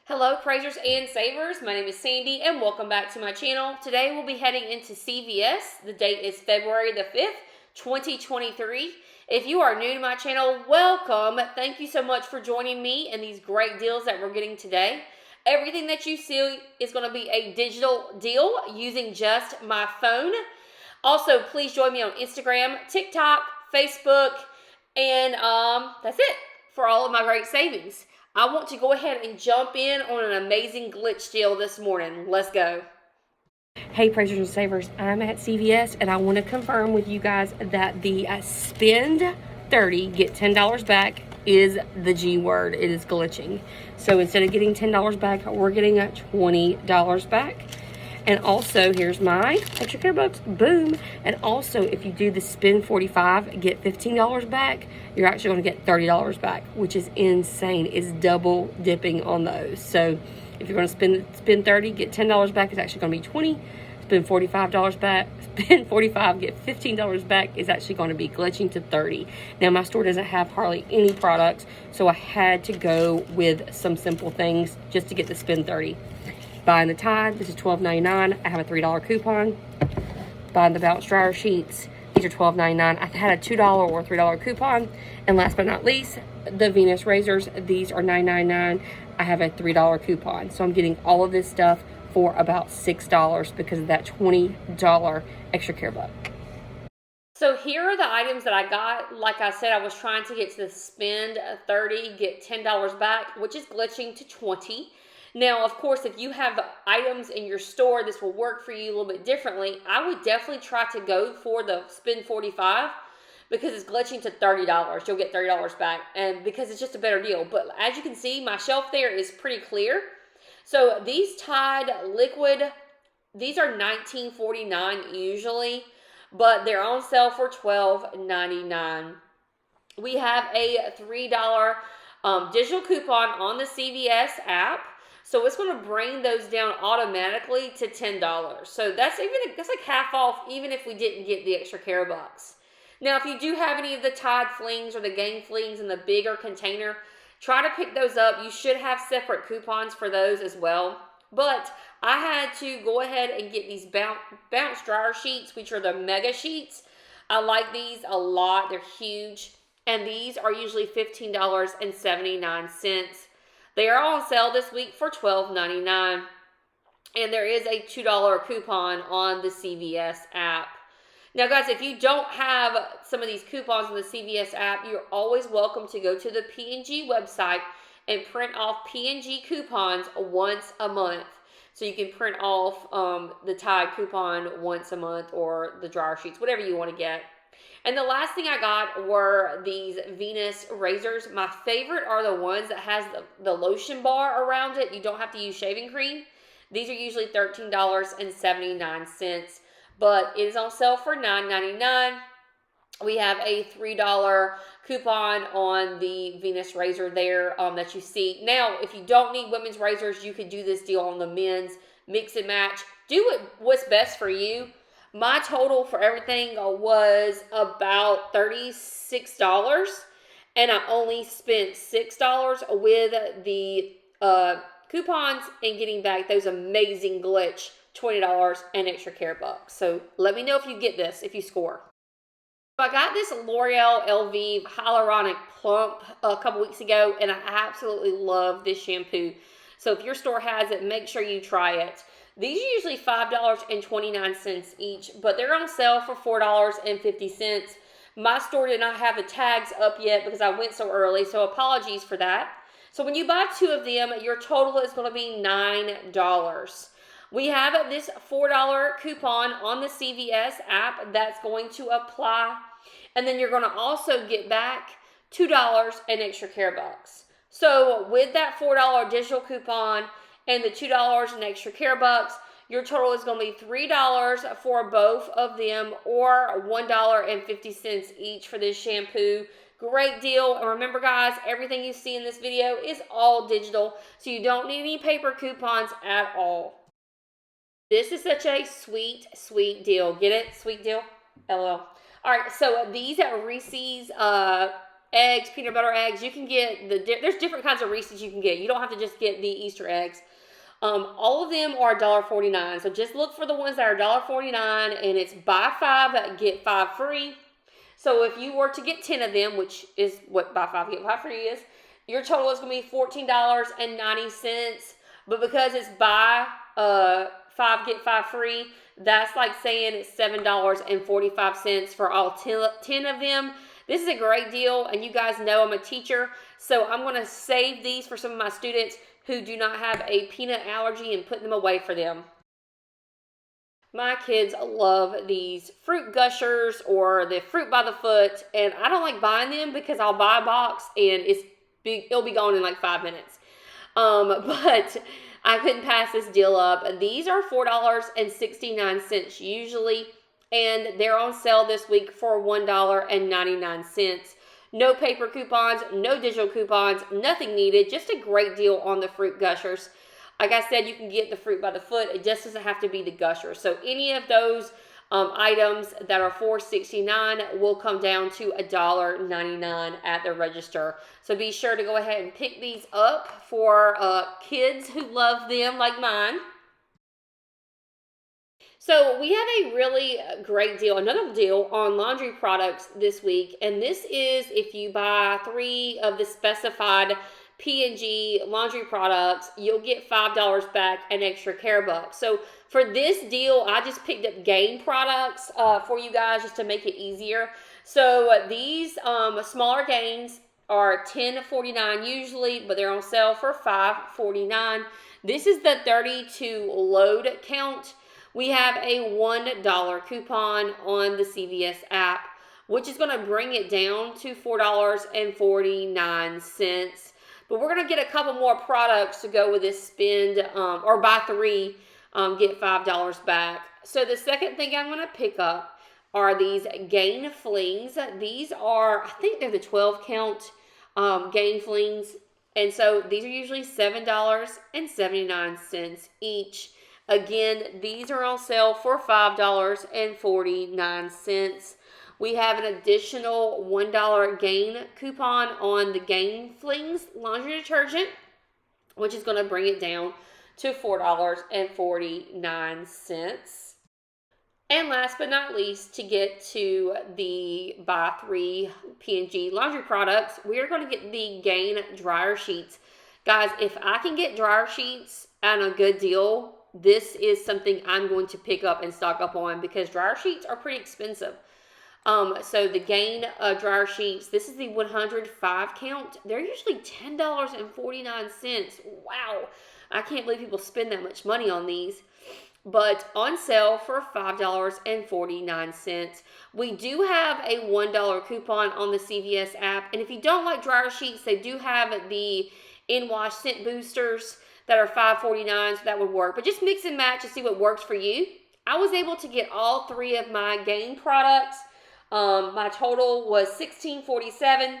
Hello praisers and savers, my name is Sandy and welcome back to my channel. Today we'll be heading into CVS. The date is February the 5th, 2023. If you are new to my channel, welcome. Thank you so much for joining me in these great deals that we're getting today. Everything that you see is going to be a digital deal using just my phone. Also, please join me on Instagram, TikTok, Facebook, and that's it for all of my great savings. I want to go ahead and jump in on an amazing glitch deal this morning. Let's go. Hey praisers and savers, I'm at CVS and I want to confirm with you guys that the spend 30 get $10 back is the G word. It is glitching. So instead of getting $10 back, we're getting $20 back. And also, here's my extra care bucks. Boom. And also, if you do the spend 45, get $15 back, you're actually going to get $30 back, which is insane. It's double dipping on those. So if you're going to spend 30, get $10 back, it's actually going to be 20. Spend $45 back, spend 45, get $15 back is actually going to be glitching to 30. Now, my store doesn't have hardly any products, so I had to go with some simple things just to get the spend 30. Buying the Tide, this is $12.99. I have a $3 coupon. Buying the Bounce dryer sheets, these are $12.99. I had a $2 or $3 coupon. And last but not least, the Venus razors, these are $9.99. I have a $3 coupon. So I'm getting all of this stuff for about $6 because of that $20 extra care buck. So here are the items that I got. Like I said, I was trying to get to the spend 30, get $10 back, which is glitching to 20. Now, of course, if you have items in your store, this will work for you a little bit differently. I would definitely try to go for the spend 45 because it's glitching to $30. You'll get $30 back, and because it's just a better deal. But as you can see, my shelf there is pretty clear. So these Tide liquid, these are $19.49 usually, but they're on sale for $12.99. We have a $3 digital coupon on the CVS app. So it's going to bring those down automatically to $10. So that's like half off, even if we didn't get the extra care bucks. Now, if you do have any of the Tide flings or the Gang flings in the bigger container, try to pick those up. You should have separate coupons for those as well. But I had to go ahead and get these bounce dryer sheets, which are the mega sheets. I like these a lot. They're huge. And these are usually $15.79. They are on sale this week for $12.99. And there is a $2 coupon on the CVS app. Now, guys, if you don't have some of these coupons on the CVS app, you're always welcome to go to the P&G website and print off P&G coupons once a month. So you can print off the Tide coupon once a month or the dryer sheets, whatever you want to get. And the last thing I got were these Venus razors. My favorite are the ones that has the lotion bar around it. You don't have to use shaving cream. These are usually $13.79, but it is on sale for $9.99. We have a $3 coupon on the Venus razor there that you see. Now, if you don't need women's razors, you could do this deal on the men's. Mix and match. Do what's best for you. My total for everything was about $36, and I only spent $6 with the coupons and getting back those amazing glitch $20 and extra care bucks. So let me know if you get this, if you score. So I got this L'Oreal LV Hyaluronic Plump a couple weeks ago, and I absolutely love this shampoo. So if your store has it, make sure you try it. These are usually $5.29 each, but they're on sale for $4.50. My store did not have the tags up yet because I went so early, so apologies for that. So when you buy two of them, your total is going to be $9. We have this $4 coupon on the CVS app that's going to apply, and then you're going to also get back $2 and extra care bucks. So with that $4 digital coupon and the $2 in extra care bucks, your total is going to be $3 for both of them, or $1.50 each for this shampoo. Great deal. And remember, guys, everything you see in this video is all digital, so you don't need any paper coupons at all. This is such a sweet, sweet deal. Get it? Sweet deal? LOL. All right, so these Reese's eggs, peanut butter eggs. You can get there's different kinds of Reese's you can get. You don't have to just get the Easter eggs. All of them are $1.49. So just look for the ones that are $1.49, and it's buy 5, get 5 free. So if you were to get 10 of them, which is what buy 5, get 5 free is, your total is going to be $14.90. But because it's buy 5, get 5 free, that's like saying it's $7.45 for all 10 of them. This is a great deal, and you guys know I'm a teacher, so I'm going to save these for some of my students who do not have a peanut allergy and put them away for them. My kids love these fruit gushers or the fruit by the foot, and I don't like buying them because I'll buy a box and it'll be gone in like 5 minutes. But I couldn't pass this deal up. These are $4.69 usually, and they're on sale this week for $1.99. No paper coupons, no digital coupons, nothing needed. Just a great deal on the fruit gushers. Like I said, you can get the fruit by the foot. It just doesn't have to be the gusher. So any of those items that are $4.69 will come down to $1.99 at the register. So be sure to go ahead and pick these up for kids who love them like mine. So we have a really great deal, another deal on laundry products this week. And this is if you buy 3 of the specified P&G laundry products, you'll get $5 back and extra care bucks. So for this deal, I just picked up Gain products for you guys just to make it easier. So these smaller Gains are $10.49 usually, but they're on sale for $5.49. This is the 32 load count. We have a $1 coupon on the CVS app, which is going to bring it down to $4.49. But we're going to get a couple more products to go with this spend, or buy 3, get $5 back. So the second thing I'm going to pick up are these Gain Flings. These are, I think they're the 12 count Gain Flings. And so these are usually $7.79 each. Again, these are on sale for $5.49. We have an additional $1 Gain coupon on the Gain Flings laundry detergent, which is going to bring it down to $4.49. And last but not least, to get to the buy 3 P&G laundry products, we're going to get the Gain dryer sheets. Guys, if I can get dryer sheets at a good deal, this is something I'm going to pick up and stock up on because dryer sheets are pretty expensive. So the Gain dryer sheets, this is the 105 count. They're usually $10.49. Wow. I can't believe people spend that much money on these. But on sale for $5.49. We do have a $1 coupon on the CVS app. And if you don't like dryer sheets, they do have the in-wash scent boosters that are $5.49, so that would work. But just mix and match to see what works for you. I was able to get all 3 of my Gain products. My total was $16.47.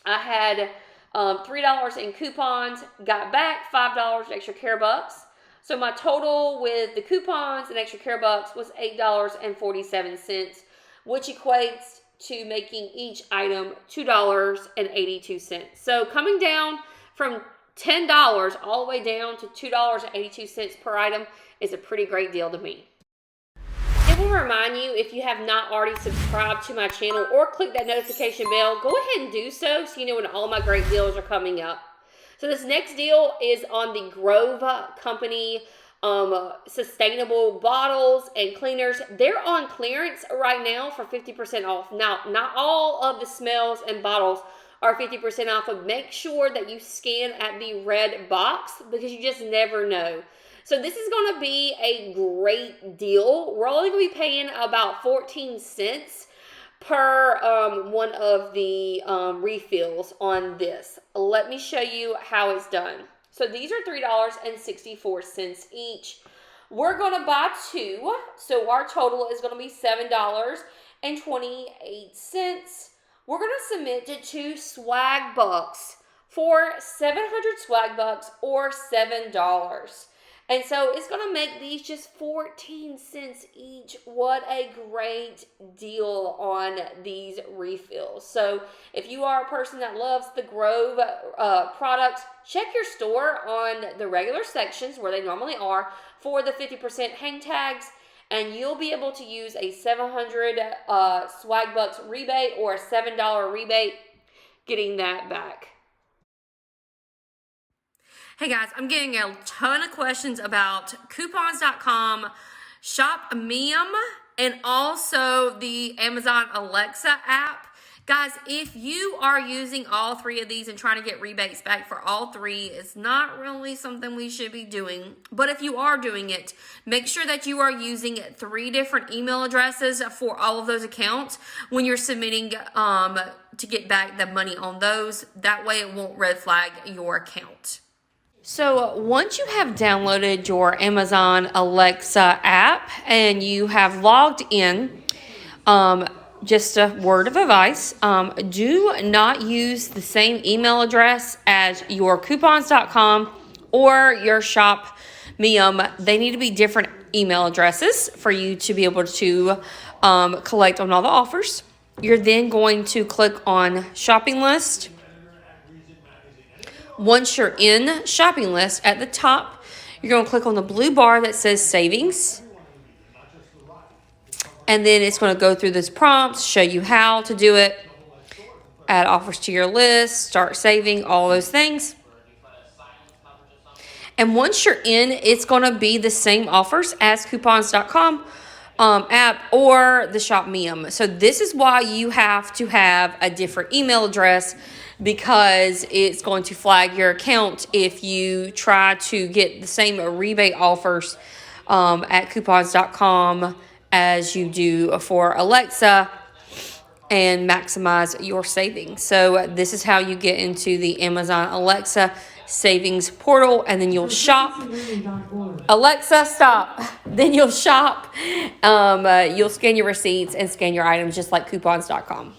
I had $3 in coupons, got back $5 extra care bucks. So my total with the coupons and extra care bucks was $8.47, which equates to making each item $2.82. So coming down from $10 all the way down to $2.82 per item is a pretty great deal to me. It will remind you, if you have not already subscribed to my channel or click that notification bell, go ahead and do so you know when all my great deals are coming up. So this next deal is on the Grove Company sustainable bottles and cleaners. They're on clearance right now for 50% off. Now, not all of the smells and bottles are 50% off, but make sure that you scan at the red box because you just never know. So this is going to be a great deal. We're only going to be paying about 14 cents per one of the refills on this. Let me show you how it's done. So these are $3.64 each. We're going to buy 2, so our total is going to be $7.28. We're going to submit it to Swagbucks for 700 Swagbucks or $7. And so it's going to make these just 14 cents each. What a great deal on these refills. So if you are a person that loves the Grove products, check your store on the regular sections where they normally are for the 50% hang tags. And you'll be able to use a 700 Swagbucks rebate or a $7 rebate, getting that back. Hey guys, I'm getting a ton of questions about coupons.com, Shopmium, and also the Amazon Alexa app. Guys, if you are using all three of these and trying to get rebates back for all three, it's not really something we should be doing. But if you are doing it, make sure that you are using 3 different email addresses for all of those accounts when you're submitting to get back the money on those. That way it won't red flag your account. So once you have downloaded your Amazon Alexa app and you have logged in, just a word of advice, do not use the same email address as your coupons.com or your Shopmium. They need to be different email addresses for you to be able to collect on all the offers. You're then going to click on shopping list. Once you're in shopping list, at the top, you're going to click on the blue bar that says savings. And then it's going to go through this prompt, show you how to do it, add offers to your list, start saving, all those things. And once you're in, it's going to be the same offers as coupons.com app or the Shopmium. So this is why you have to have a different email address, because it's going to flag your account if you try to get the same rebate offers at coupons.com as you do for Alexa and maximize your savings. So this is how you get into the Amazon Alexa savings portal, and then you'll shop. Alexa, stop. Then you'll shop. You'll scan your receipts and scan your items just like coupons.com.